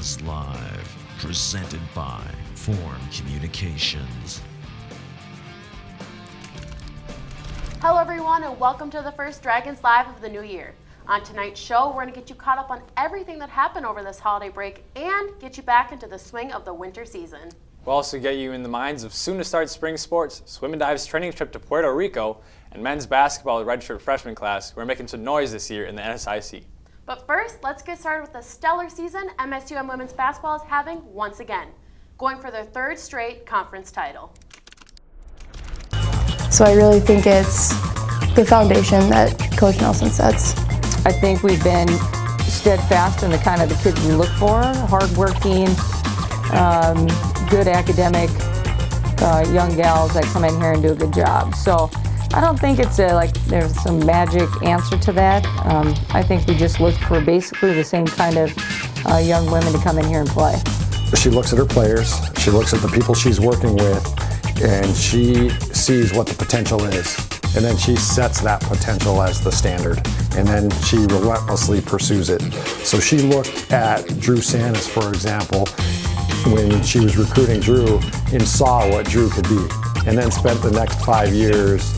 Dragons Live, presented by Form Communications. Hello everyone and welcome to the first Dragons Live of the new year. On tonight's show, we're going to get you caught up on everything that happened over this holiday break and get you back into the swing of the winter season. We'll also get you in the minds of soon-to-start spring sports, swim and dive's training trip to Puerto Rico, and men's basketball redshirt freshman class who are making some noise this year in the NSIC. But first, let's get started with the stellar season MSUM women's basketball is having once again, going for their third straight conference title. So I really think it's the foundation that Coach Nelson sets. I think we've been steadfast in the kind of the kids we look for, hardworking, good academic young gals that come in here and do a good job. So I don't think it's there's some magic answer to that. I think we just look for basically the same kind of young women to come in here and play. She looks at her players, she looks at the people she's working with, and she sees what the potential is. And then she sets that potential as the standard. And then she relentlessly pursues it. So she looked at Drew Sanis, for example, when she was recruiting Drew and saw what Drew could be. And then spent the next 5 years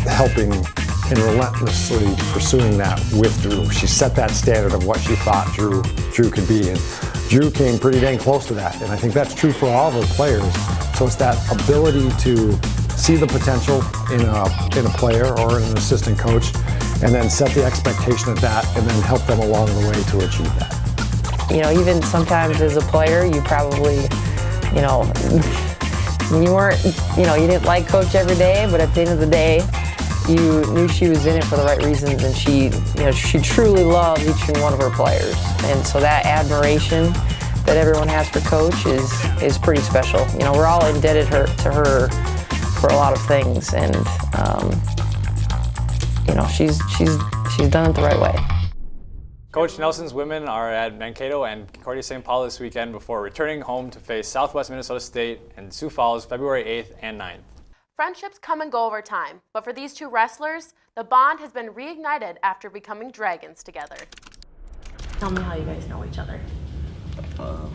helping and relentlessly pursuing that with Drew. She set that standard of what she thought Drew could be. And Drew came pretty dang close to that. And I think that's true for all of her players. So it's that ability to see the potential in a player or in an assistant coach, and then set the expectation at that, and then help them along the way to achieve that. You know, even sometimes as a player, you probably, you weren't, you didn't like Coach every day, but at the end of the day, you knew she was in it for the right reasons, and she truly loved each and one of her players. And so that admiration that everyone has for Coach is pretty special. We're all indebted to her for a lot of things, and she's done it the right way. Coach Nelson's women are at Mankato and Concordia St. Paul this weekend before returning home to face Southwest Minnesota State and Sioux Falls February 8th and 9th. Friendships come and go over time, but for these two wrestlers, the bond has been reignited after becoming Dragons together. Tell me how you guys know each other.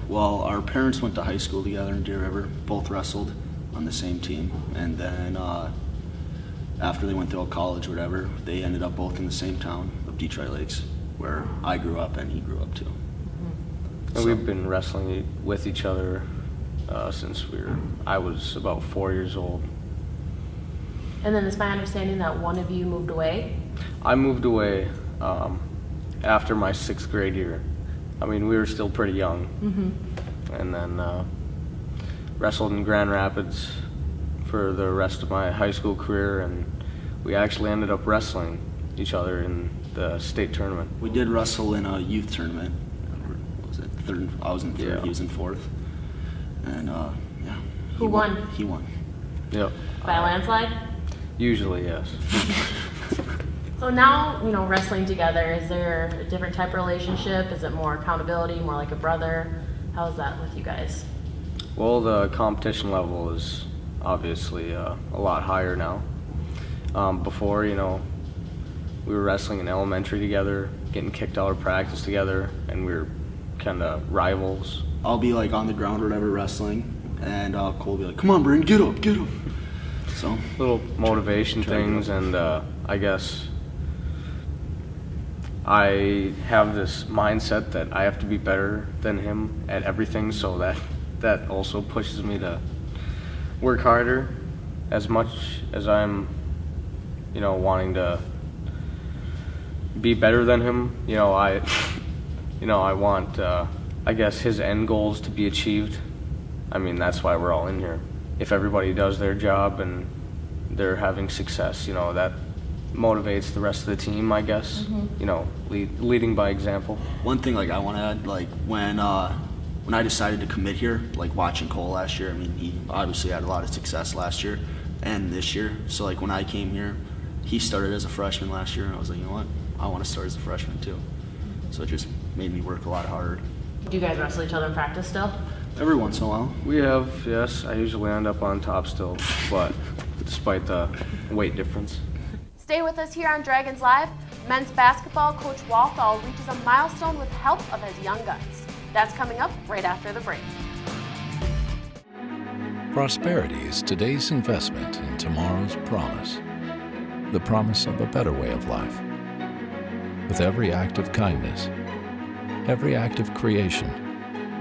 Well, our parents went to high school together in Deer River, both wrestled on the same team, and then after they went to college or whatever, they ended up both in the same town of Detroit Lakes, where I grew up and he grew up too. And so, we've been wrestling with each other since I was about 4 years old. And then it's my understanding that one of you moved away? I moved away after my 6th grade year. I mean, we were still pretty young. Mm-hmm. And then wrestled in Grand Rapids for the rest of my high school career, and we actually ended up wrestling each other in the state tournament. We did wrestle in a youth tournament. What was it? Third? I was in third. Yeah. He was in fourth. And yeah. Who won? He won. Yep. By a landslide? Usually, yes. So now, wrestling together, is there a different type of relationship? Is it more accountability, more like a brother? How is that with you guys? Well, the competition level is obviously a lot higher now. Before, we were wrestling in elementary together, getting kicked out of practice together, and we were kind of rivals. I'll be on the ground or whatever wrestling, and Cole will be like, "Come on, Brandon, get up, get up." So little motivation things, and I guess I have this mindset that I have to be better than him at everything, so that also pushes me to work harder as much as I'm, wanting to be better than him. I want, I guess, his end goals to be achieved. I mean, that's why we're all in here. If everybody does their job and they're having success, that motivates the rest of the team, I guess. Mm-hmm. Leading by example. One thing I want to add, when I decided to commit here, watching Cole last year, I mean, he obviously had a lot of success last year and this year. So when I came here, he started as a freshman last year, and I was like, you know what, I want to start as a freshman too. So it just made me work a lot harder. Do you guys wrestle each other in practice still? Every once in a while. We have, yes. I usually end up on top still, but despite the weight difference. Stay with us here on Dragons Live. Men's basketball coach Walthall reaches a milestone with help of his young guns. That's coming up right after the break. Prosperity is today's investment in tomorrow's promise. The promise of a better way of life. With every act of kindness, every act of creation,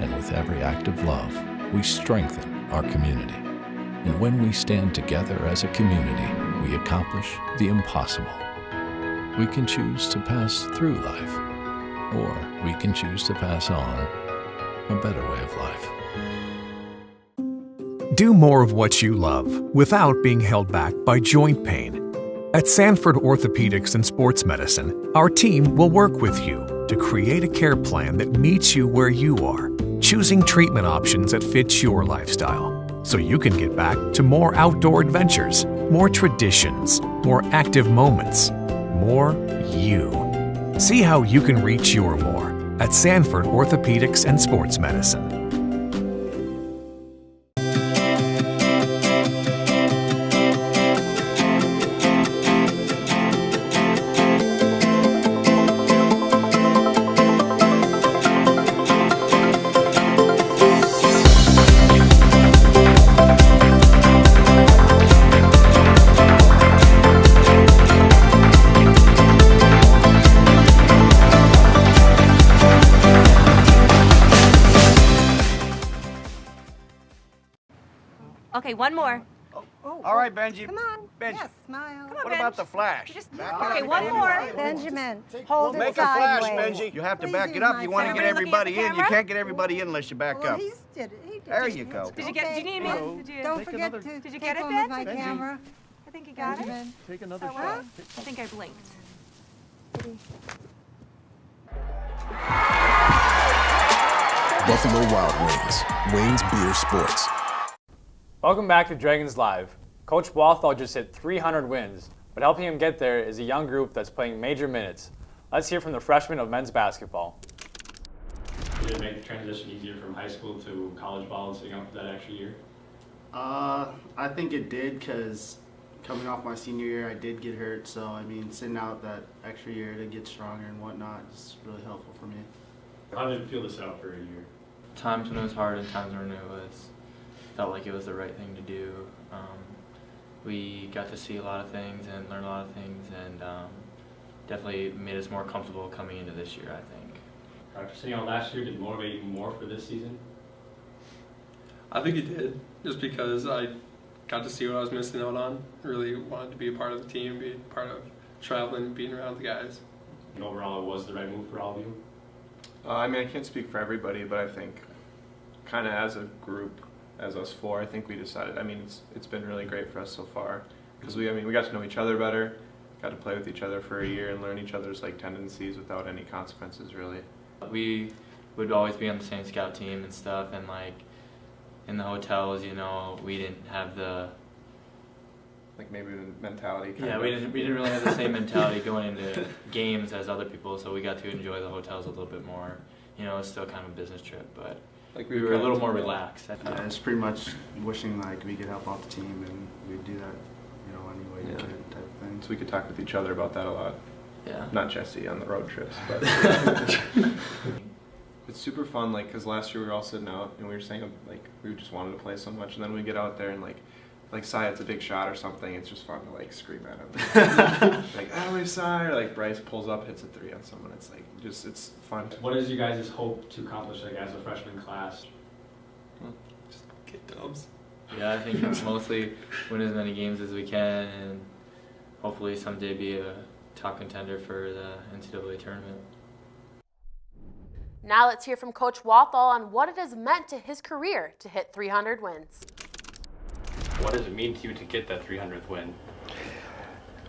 and with every act of love, we strengthen our community. And when we stand together as a community, we accomplish the impossible. We can choose to pass through life, or we can choose to pass on a better way of life. Do more of what you love without being held back by joint pain. At Sanford Orthopedics and Sports Medicine, our team will work with you to create a care plan that meets you where you are, choosing treatment options that fit your lifestyle, so you can get back to more outdoor adventures, more traditions, more active moments, more you. See how you can reach your more at Sanford Orthopedics and Sports Medicine. Okay, one more. All right, Benji. Come on. Benji. Yes, smile. Come on, What about the flash? Okay, one more. Benjamin, hold Make it a flash, sideways. Benji. You have to Please back use it up. my You want to get camera. everybody Looking at in. the You camera? can't get everybody in unless you back Well, up. he did. There you go. Did you get? Do you need me? Don't forget to Did you take get it, one with Ben? my Benji. camera. I think you got Benjamin. it. Take another Is that well? I think I blinked. Buffalo Wild Wings, Wings Beer Sports. Welcome back to Dragons Live. Coach Walthall just hit 300 wins, but helping him get there is a young group that's playing major minutes. Let's hear from the freshmen of men's basketball. Did it make the transition easier from high school to college ball and sitting out for that extra year? I think it did because coming off my senior year, I did get hurt. So, I mean, sitting out that extra year to get stronger and whatnot is really helpful for me. How did it feel to sit out for a year? Times when it was hard and times when it was felt like it was the right thing to do. We got to see a lot of things and learn a lot of things, and definitely made us more comfortable coming into this year, I think. After sitting out last year, did it motivate you more for this season? I think it did, just because I got to see what I was missing out on. Really wanted to be a part of the team, be a part of traveling, being around the guys. And overall, it was the right move for all of you? I mean, I can't speak for everybody, but I think kind of as a group, as us four, I think we decided, I mean, it's been really great for us so far. Because we got to know each other better, got to play with each other for a year and learn each other's like tendencies without any consequences, really. We would always be on the same scout team and stuff, and like in the hotels, you know, we didn't have the maybe the mentality. Yeah, we didn't really have the same mentality going into games as other people, so we got to enjoy the hotels a little bit more. You know, it's still kind of a business trip, but we were a little more relaxed. Yeah, it's pretty much wishing like we could help out the team and we'd do that, you know, any way we could type of thing. So we could talk with each other about that a lot. Yeah. Not Jesse on the road trips, but it's super fun. Like, because last year we were all sitting out and we were saying like we just wanted to play so much, and then we get out there and like Cy hits a big shot or something, it's just fun to like scream at him. Like, oh, Cy, or like Bryce pulls up, hits a three on someone. It's like it's fun. What is you guys' hope to accomplish like as a freshman class? Just get dubs. Yeah, I think mostly win as many games as we can, and hopefully someday be a top contender for the NCAA tournament. Now let's hear from Coach Walthall on what it has meant to his career to hit 300 wins. What does it mean to you to get that 300th win?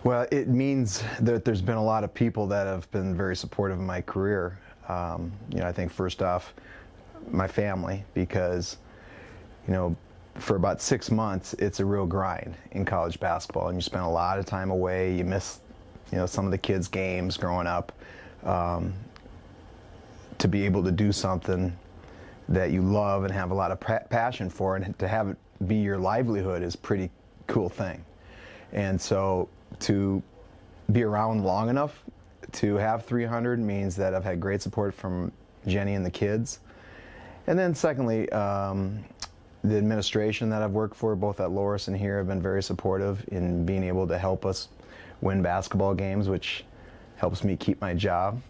Well, it means that there's been a lot of people that have been very supportive of my career. You know, I think first off, my family, because, you know, for about 6 months, it's a real grind in college basketball, and you spend a lot of time away. You miss, you know, some of the kids' games growing up. To be able to do something that you love and have a lot of passion for, and to have it be your livelihood is a pretty cool thing. And so to be around long enough to have 300 means that I've had great support from Jenny and the kids, And then secondly, the administration that I've worked for, both at Loras and here, have been very supportive in being able to help us win basketball games, which helps me keep my job.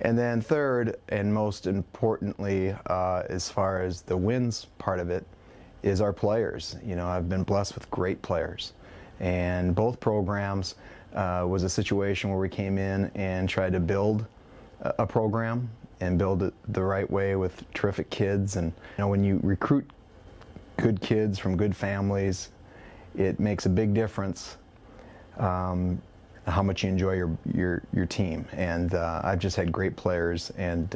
And then third, and most importantly, as far as the wins part of it, is our players. You know, I've been blessed with great players. And both programs was a situation where we came in and tried to build a program and build it the right way with terrific kids. And you know, when you recruit good kids from good families, it makes a big difference how much you enjoy your team. And I've just had great players, and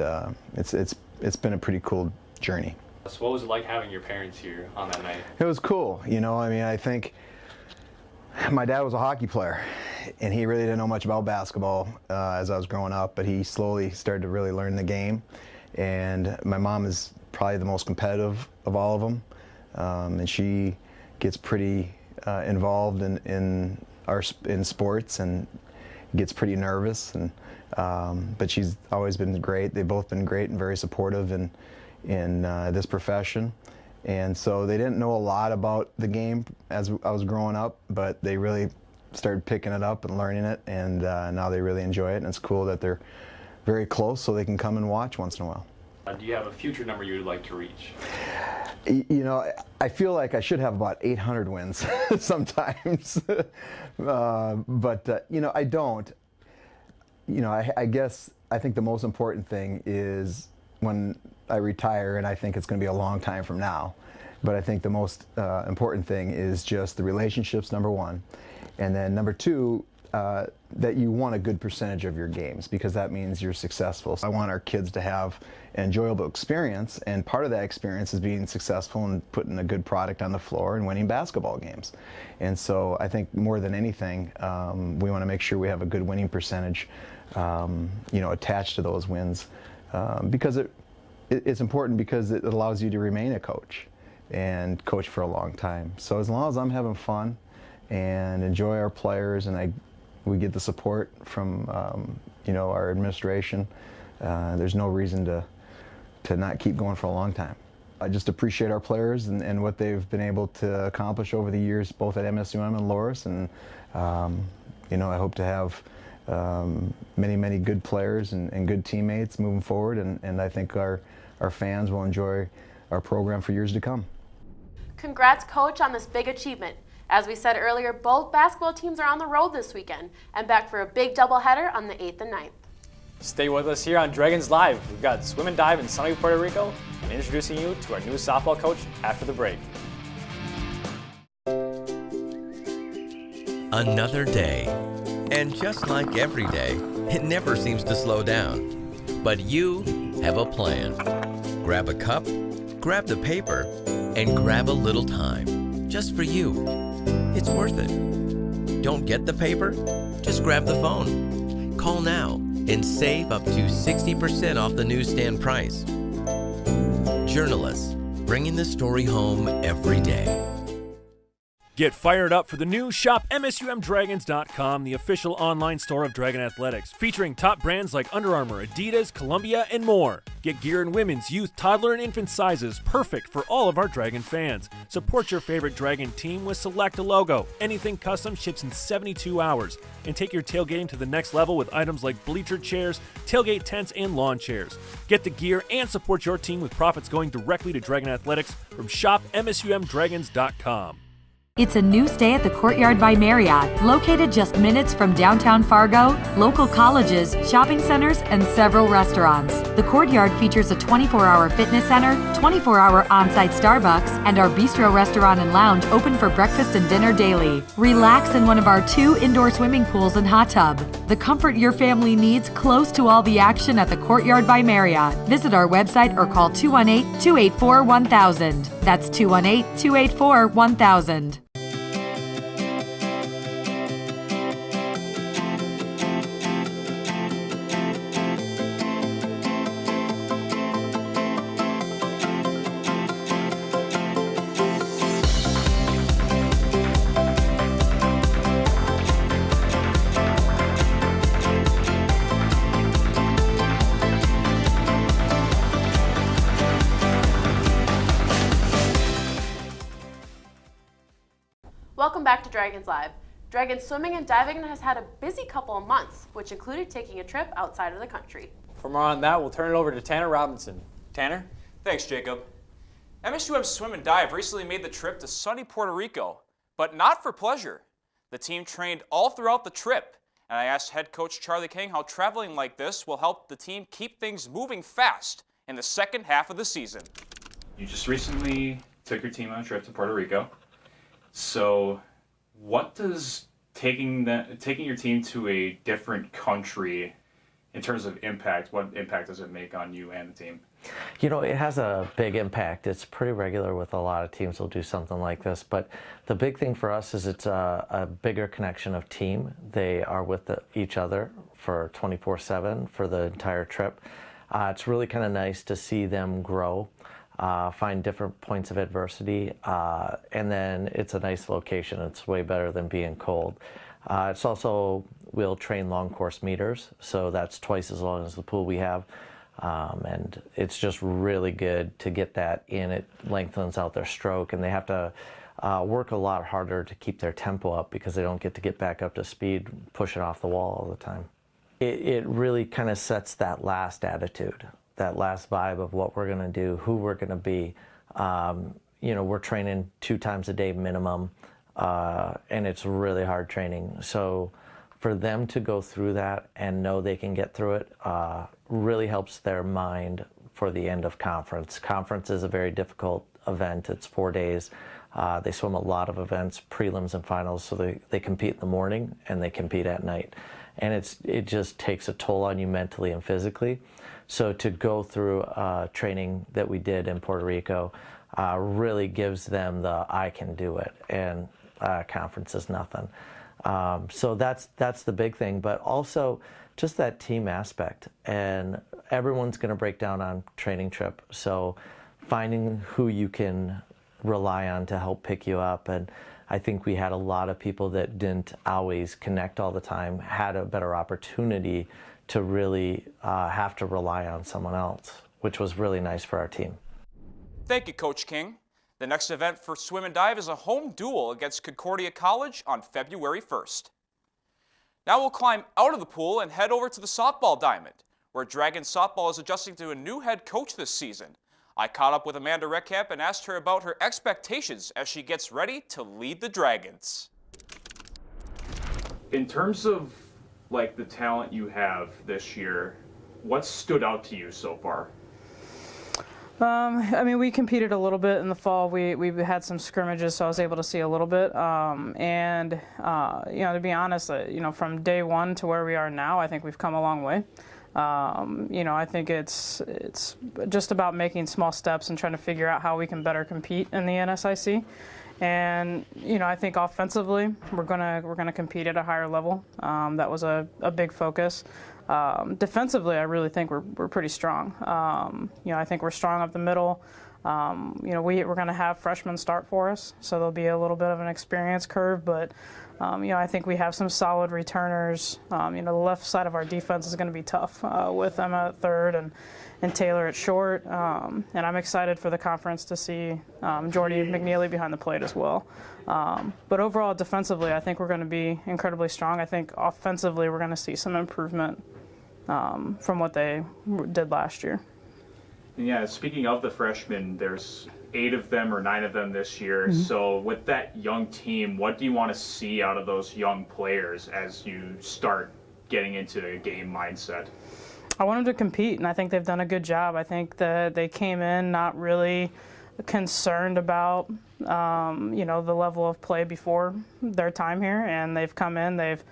it's been a pretty cool journey. So what was it like having your parents here on that night? It was cool. You know, I mean, I think my dad was a hockey player, and he really didn't know much about basketball as I was growing up, but he slowly started to really learn the game. And my mom is probably the most competitive of all of them, and she gets pretty involved in sports and gets pretty nervous. And but she's always been great. They've both been great and very supportive in this profession. And so they didn't know a lot about the game as I was growing up, but they really started picking it up and learning it, and now they really enjoy it. And it's cool that they're very close, so they can come and watch once in a while. Do you have a future number you would like to reach? You know, I feel like I should have about 800 wins sometimes, but you know, I don't. You know, I guess I think the most important thing is when I retire, and I think it's going to be a long time from now, but I think the most important thing is just the relationships, number one, and then number two, that you won a good percentage of your games, because that means you're successful. So I want our kids to have an enjoyable experience, and part of that experience is being successful and putting a good product on the floor and winning basketball games. And so I think more than anything, we want to make sure we have a good winning percentage, you know, attached to those wins, because it's important, because it allows you to remain a coach and coach for a long time. So as long as I'm having fun and enjoy our players, and we get the support from you know, our administration, there's no reason to not keep going for a long time. I just appreciate our players and what they've been able to accomplish over the years, both at MSUM and Loras, and you know, I hope to have many good players and good teammates moving forward, and I think our fans will enjoy our program for years to come. Congrats, Coach, on this big achievement. As we said earlier, both basketball teams are on the road this weekend and back for a big doubleheader on the 8th and 9th. Stay with us here on Dragons Live. We've got swim and dive in sunny Puerto Rico, and introducing you to our new softball coach after the break. Another day. And just like every day, it never seems to slow down. But you have a plan. Grab a cup, grab the paper, and grab a little time. Just for you. It's worth it. Don't get the paper? Just grab the phone. Call now and save up to 60% off the newsstand price. Journalists, bringing the story home every day. Get fired up for the new Shop MSUMDragons.com, the official online store of Dragon Athletics, featuring top brands like Under Armour, Adidas, Columbia, and more. Get gear in women's, youth, toddler, and infant sizes, perfect for all of our Dragon fans. Support your favorite Dragon team with Select a logo. Anything custom ships in 72 hours. And take your tailgating to the next level with items like bleacher chairs, tailgate tents, and lawn chairs. Get the gear and support your team with profits going directly to Dragon Athletics from Shop MSUMDragons.com. It's a new stay at the Courtyard by Marriott, located just minutes from downtown Fargo, local colleges, shopping centers, and several restaurants. The Courtyard features a 24-hour fitness center, 24-hour on-site Starbucks, and our bistro restaurant and lounge open for breakfast and dinner daily. Relax in one of our 2 indoor swimming pools and hot tub. The comfort your family needs, close to all the action at the Courtyard by Marriott. Visit our website or call 218-284-1000. That's 218-284-1000. back to Dragons Live. Dragons Swimming and Diving has had a busy couple of months, which included taking a trip outside of the country. For more on that, we'll turn it over to Tanner Robinson. Tanner? Thanks, Jacob. MSUM Swim and Dive recently made the trip to sunny Puerto Rico, but not for pleasure. The team trained all throughout the trip, and I asked head coach Charlie King how traveling like this will help the team keep things moving fast in the second half of the season. You just recently took your team on a trip to Puerto Rico. So what does taking your team to a different country in terms of impact, what impact does it make on you and the team? You know, it has a big impact. It's pretty regular with a lot of teams will do something like this, but the big thing for us is it's a bigger connection of team. They are with each other for 24/7 for the entire trip. It's really kind of nice to see them grow, find different points of adversity, and then it's a nice location. It's way better than being cold. It's also, we'll train long course meters, so that's twice as long as the pool we have. And it's just really good to get that in. It lengthens out their stroke, and they have to work a lot harder to keep their tempo up because they don't get to get back up to speed, pushing off the wall all the time. It really kind of sets that last attitude, that last vibe of what we're going to do, who we're going to be. You know, we're training 2 times a day minimum, and it's really hard training. So for them to go through that and know they can get through it really helps their mind for the end of conference. Conference is a very difficult event. It's 4 days. They swim a lot of events, prelims and finals, so they compete in the morning and they compete at night. And it just takes a toll on you mentally and physically. So to go through training that we did in Puerto Rico really gives them the I can do it, and conference is nothing. So that's the big thing, but also just that team aspect, and everyone's going to break down on training trip, so finding who you can rely on to help pick you up. And I think we had a lot of people that didn't always connect all the time, had a better opportunity to really have to rely on someone else, which was really nice for our team. Thank you, Coach King. The next event for Swim and Dive is a home duel against Concordia College on February 1st. Now we'll climb out of the pool and head over to the softball diamond, where Dragon Softball is adjusting to a new head coach this season. I caught up with Amanda Reckamp and asked her about her expectations as she gets ready to lead the Dragons. In terms of like the talent you have this year, what stood out to you so far? I mean, we competed a little bit in the fall. We had some scrimmages, so I was able to see a little bit. You know, to be honest, you know, from day one to where we are now, I think we've come a long way. You know, I think it's just about making small steps and trying to figure out how we can better compete in the NSIC. And you know, I think offensively, we're gonna compete at a higher level. That was a big focus. Defensively, I really think we're pretty strong. You know, I think we're strong up the middle. You know, we're going to have freshmen start for us, so there'll be a little bit of an experience curve. But you know, I think we have some solid returners. You know, the left side of our defense is going to be tough with Emma at third and Taylor at short. And I'm excited for the conference to see Jordy McNeely behind the plate as well. But overall, defensively, I think we're going to be incredibly strong. I think offensively, we're going to see some improvement from what they did last year. Yeah, speaking of the freshmen, there's 8 of them or 9 of them this year. Mm-hmm. So with that young team, what do you want to see out of those young players as you start getting into a game mindset? I want them to compete, and I think they've done a good job. I think that they came in not really concerned about you know, the level of play before their time here, and they've come in, they've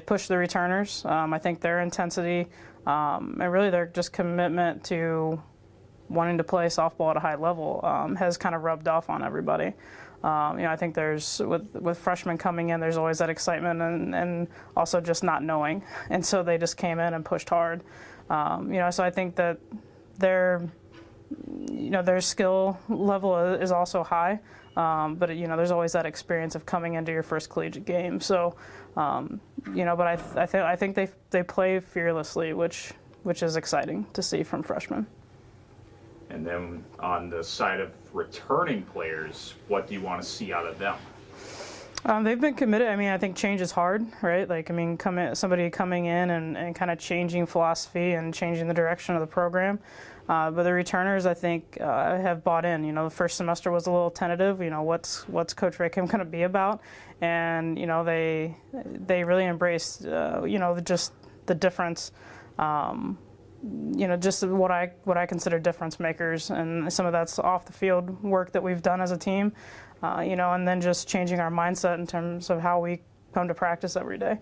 pushed the returners. I think their intensity and really their just commitment to wanting to play softball at a high level has kind of rubbed off on everybody. You know, I think there's with freshmen coming in, there's always that excitement and also just not knowing, and so they just came in and pushed hard. You know, so I think that their skill level is also high, but you know, there's always that experience of coming into your first collegiate game. So, you know, but I think they play fearlessly, which is exciting to see from freshmen. And then on the side of returning players, what do you want to see out of them? They've been committed. I mean, I think change is hard, right? Like, I mean, somebody coming in and kind of changing philosophy and changing the direction of the program. But the returners, I think, have bought in. You know, the first semester was a little tentative. You know, what's Coach Rickham going to be about? And you know, they really embraced, you know, just the difference. You know, just what I consider difference makers, and some of that's off the field work that we've done as a team. You know, and then just changing our mindset in terms of how we come to practice every day,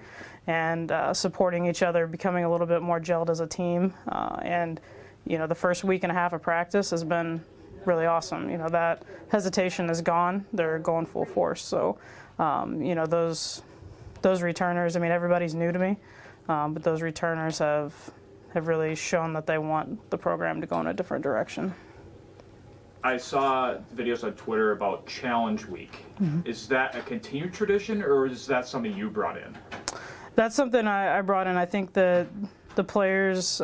and supporting each other, becoming a little bit more gelled as a team. And you know, the first week and a half of practice has been really awesome. You know, that hesitation is gone. They're going full force. So, you know, those returners. I mean, everybody's new to me, but those returners have really shown that they want the program to go in a different direction. I saw videos on Twitter about Challenge Week. Is that a continued tradition, or is that something you brought in? That's something I brought in. I think the players,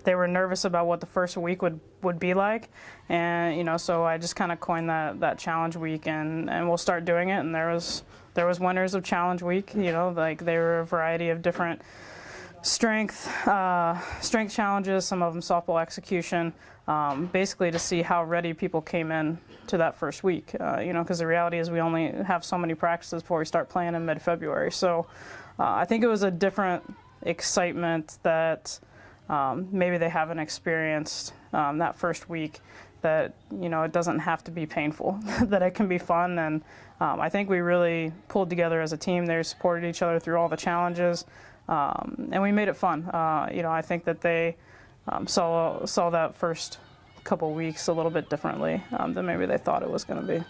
they were nervous about what the first week would be like, and you know, so I just kind of coined that Challenge Week, and we'll start doing it. And there was winners of Challenge Week. You know, like they were a variety of different strength challenges, some of them softball execution, basically to see how ready people came in to that first week. You know, because the reality is we only have so many practices before we start playing in mid-February. So I think it was a different excitement that maybe they haven't experienced that first week, that, you know, it doesn't have to be painful, that it can be fun. And I think we really pulled together as a team. They supported each other through all the challenges. And we made it fun. You know, I think that they saw that first couple weeks a little bit differently than maybe they thought it was going to be.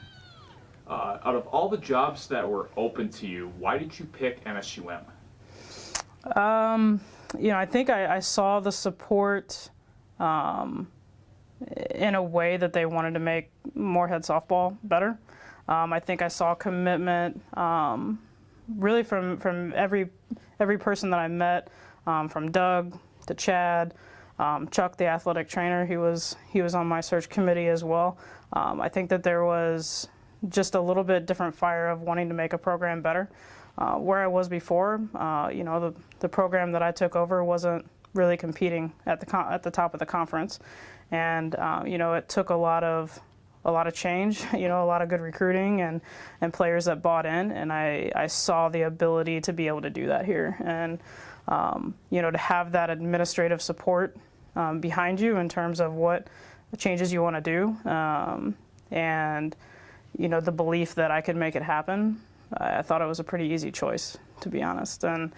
Out of all the jobs that were open to you, why did you pick MSUM? You know, I think I saw the support in a way that they wanted to make Moorhead softball better. I think I saw commitment really from every person that I met, from Doug to Chad, Chuck, the athletic trainer. He was on my search committee as well. I think that there was just a little bit different fire of wanting to make a program better. Where I was before, you know, the program that I took over wasn't really competing at the top of the conference, and you know, it took a lot of change, you know, a lot of good recruiting and players that bought in, and I saw the ability to be able to do that here, and you know, to have that administrative support behind you in terms of what changes you want to do, and you know, the belief that I could make it happen. I thought it was a pretty easy choice, to be honest. And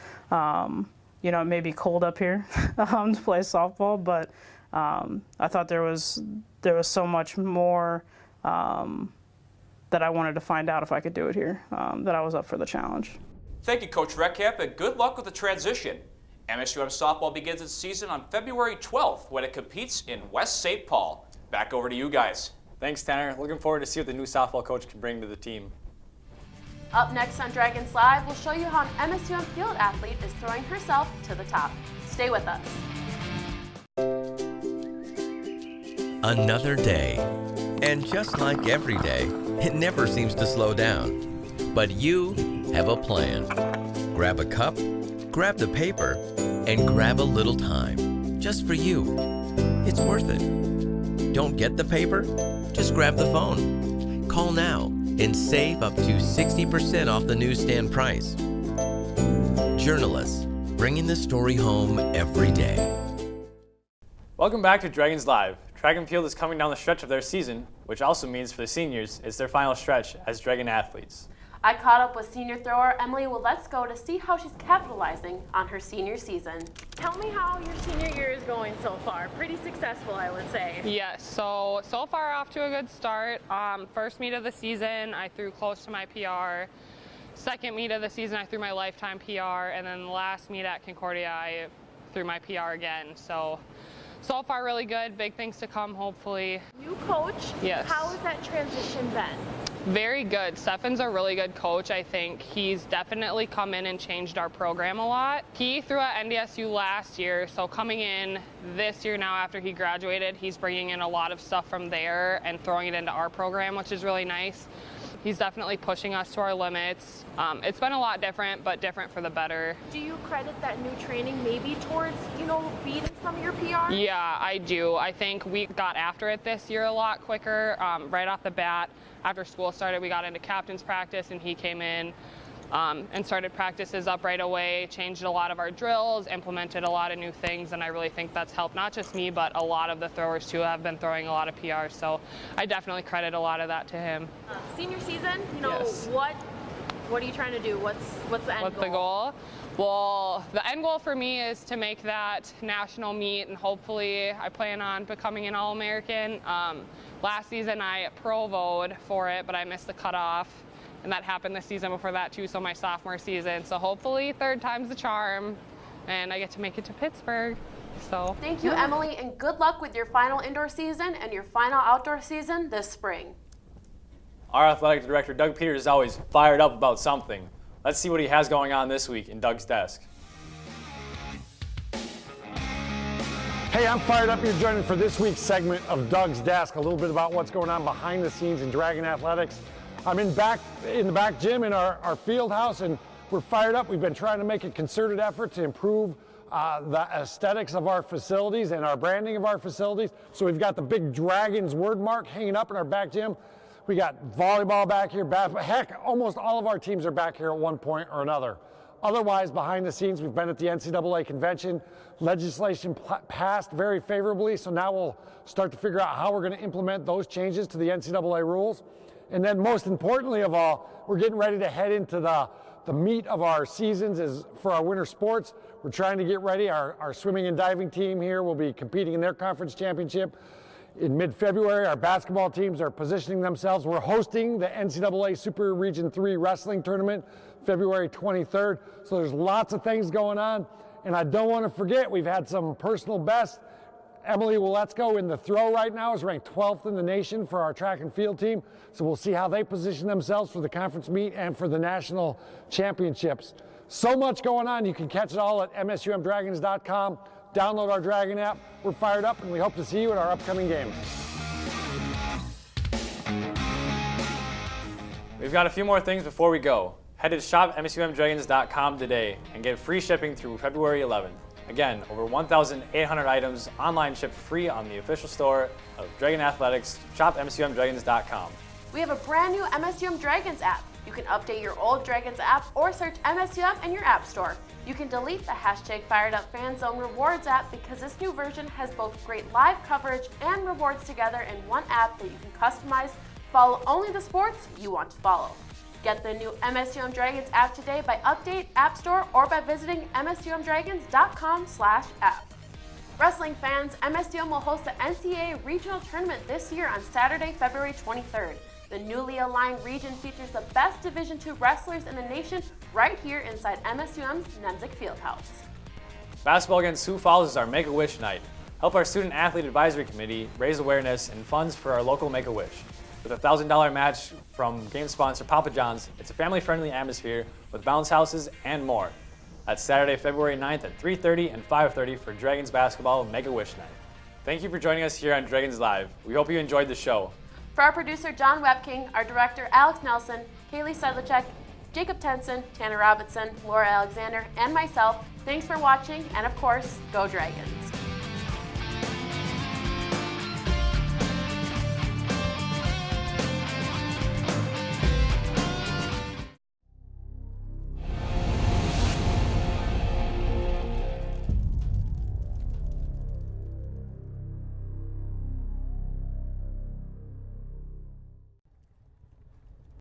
you know, it may be cold up here to play softball, but I thought there was so much more that I wanted to find out if I could do it here, that I was up for the challenge. Thank you, Coach Reckamp, and good luck with the transition. MSUM softball begins its season on February 12th when it competes in West St. Paul. Back over to you guys. Thanks, Tanner. Looking forward to see what the new softball coach can bring to the team. Up next on Dragons Live, we'll show you how an MSUM field athlete is throwing herself to the top. Stay with us. Another day. And just like every day, it never seems to slow down. But you have a plan. Grab a cup, grab the paper, and grab a little time. Just for you. It's worth it. Don't get the paper? Just grab the phone. Call now and save up to 60% off the newsstand price. Journalists, bringing the story home every day. Welcome back to Dragons Live. Track and field is coming down the stretch of their season, which also means for the seniors, it's their final stretch as Dragon athletes. I caught up with senior thrower Emily Willetsko to see how she's capitalizing on her senior season. Tell me how your senior year is going so far. Pretty successful, I would say. Yes, so far off to a good start. First meet of the season, I threw close to my PR. Second meet of the season, I threw my lifetime PR. And then the last meet at Concordia, I threw my PR again. So far really good. Big things to come, hopefully. New coach? Yes. How has that transition been? Very good. Stefan's a really good coach. I think he's definitely come in and changed our program a lot. He threw at NDSU last year, so coming in this year now after he graduated, he's bringing in a lot of stuff from there and throwing it into our program, which is really nice. He's definitely pushing us to our limits. It's been a lot different, but different for the better. Do you credit that new training maybe towards, beating some of your PRs? Yeah, I do. I think we got after it this year a lot quicker. Right off the bat, after school started, we got into captain's practice, and he came in and started practices up right away, changed a lot of our drills, implemented a lot of new things, and I really think that's helped not just me, but a lot of the throwers too have been throwing a lot of PRs, so I definitely credit a lot of that to him. Senior season, Yes. what are you trying to do? What's the end What's goal? the goal? Well, the end goal for me is to make that national meet, and hopefully I plan on becoming an All-American. Last season I pro-voed for it, but I missed the cutoff, and that happened this season before that too, so my sophomore season. So hopefully third time's the charm, and I get to make it to Pittsburgh. So Thank you, Emily, and good luck with your final indoor season and your final outdoor season this spring. Our athletic director, Doug Peters, is always fired up about something. Let's see what he has going on this week in Doug's desk. Hey, I'm fired up. You're joining for this week's segment of Doug's Desk, a little bit about what's going on behind the scenes in Dragon Athletics. I'm in the back gym in our field house, and we're fired up. We've been trying to make a concerted effort to improve the aesthetics of our facilities and our branding of our facilities. So we've got the big Dragons word mark hanging up in our back gym. We got volleyball back here. Heck, almost all of our teams are back here at one point or another. Otherwise, behind the scenes, we've been at the NCAA convention. Legislation passed very favorably, so now we'll start to figure out how we're going to implement those changes to the NCAA rules. And then most importantly of all, we're getting ready to head into the meat of our seasons for our winter sports. We're trying to get ready. Our swimming and diving team here will be competing in their conference championship in mid-February. Our basketball teams are positioning themselves. We're hosting the NCAA Super Region 3 Wrestling Tournament February 23rd. So there's lots of things going on. And I don't want to forget, we've had some personal bests. Emily Willetsko in the throw right now is ranked 12th in the nation for our track and field team. So we'll see how they position themselves for the conference meet and for the national championships. So much going on. You can catch it all at MSUMDragons.com. Download our Dragon app. We're fired up, and we hope to see you at our upcoming games. We've got a few more things before we go. Head to shopmsumdragons.com today and get free shipping through February 11th. Again, over 1,800 items online shipped free on the official store of Dragon Athletics, shopmsumdragons.com. We have a brand new MSUM Dragons app. You can update your old Dragons app or search MSUM in your app store. You can delete the #FiredUpFanZone Rewards app because this new version has both great live coverage and rewards together in one app that you can customize, follow only the sports you want to follow. Get the new MSUM Dragons app today by Update, App Store, or by visiting msumdragons.com/app. Wrestling fans, MSUM will host the NCAA Regional Tournament this year on Saturday, February 23rd. The newly aligned region features the best Division II wrestlers in the nation right here inside MSUM's Nemzik Fieldhouse. Basketball against Sioux Falls is our Make-A-Wish night. Help our Student Athlete Advisory Committee raise awareness and funds for our local Make-A-Wish. With a $1,000 match from game sponsor Papa John's, it's a family-friendly atmosphere with bounce houses and more. That's Saturday, February 9th at 3:30 and 5:30 for Dragons Basketball Make-A-Wish night. Thank you for joining us here on Dragons Live. We hope you enjoyed the show. For our producer, John Webking, our director, Alex Nelson, Kaylee Sedlacek, Jacob Tenson, Tanner Robinson, Laura Alexander, and myself, thanks for watching, and of course, go Dragons!